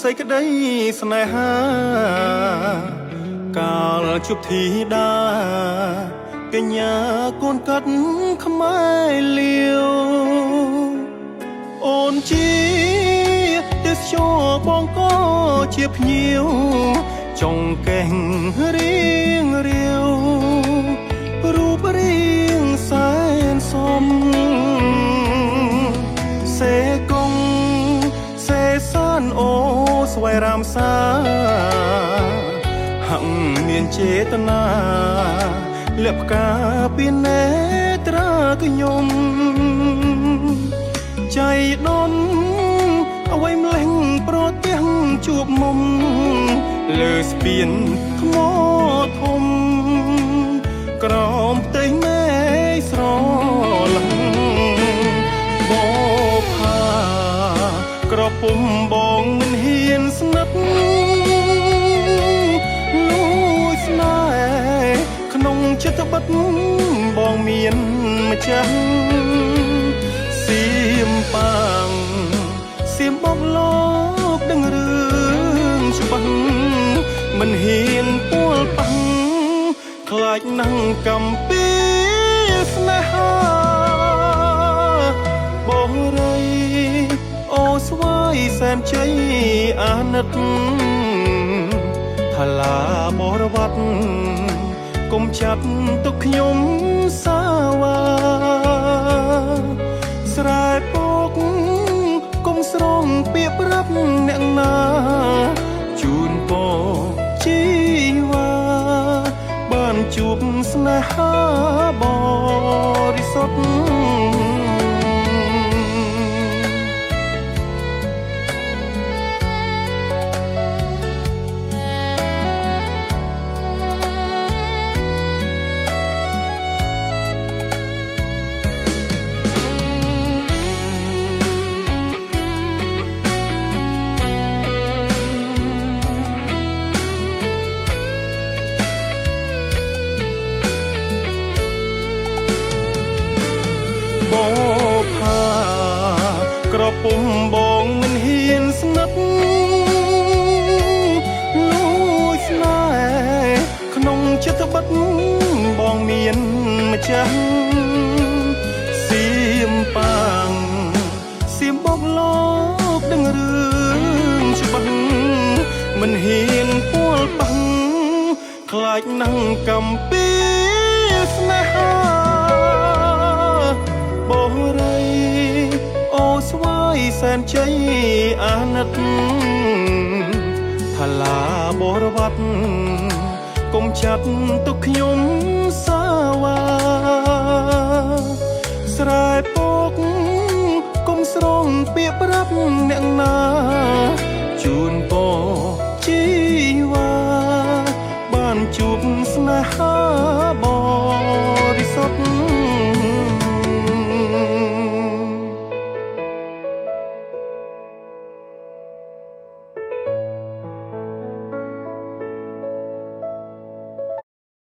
សេចក្តីស្នេហាកាលជួបធីតាកញ្ញាកូនកាត់ខ្មែរលាវអូនជាទេសចរបងក៏ជាភ្ញៀវចុងកេះរៀងរាវរូបរាងសែនសមសេកងសេសានអូស្វ័យរាមសាហឹងមានចេតនាលះផ្កាពីនេត្រាខ្ញុំចៃដនអ្វីម្លេះប្រទេសជួបមុំលើស្ពានថ្មធំក្រោមផ្ទៃមេស្រឡំបផាក្រពុំបងមិនហ៊ានស្និទ្ធលួចស្នេហ៍ក្នុងចិត្តបិទបងមានម្ចាស់សៀមប៉ាងសៀមបងលោកដឹងរឿងច្បាស់មិនហ៊ានពួលប៉ាំងខ្លាចណាស់កំពីស្នេហាបរិយអូស្វាយសែនជ័យអាណិតថាឡាបរវត្តកុំចាត់ទុកខ្ញុំសាវ៉ាស្រែពុកកុំស្រងពាក្យប្រាប់អ្នកណាជូនពរជីវ៉ាបានជួបស្នេហាបរិសុទ្ធបផាក្រពុំបងមិនហ៊ានស្និទ្ធលួចស្នេហ៍ក្នុងចិត្តបិទបងមានម្ចាស់សៀមប៉ាងសៀមបងលោកដឹងរឿងច្បាស់មិនហ៊ានពួលប៉ាំងខ្លាចណាស់កំពីស្នេហាបរិយអូស្វាយសែនជ័យអាណិតថាឡាបរវត្តកុំចាត់ទុកខ្ញុំសាវ៉ាស្រែ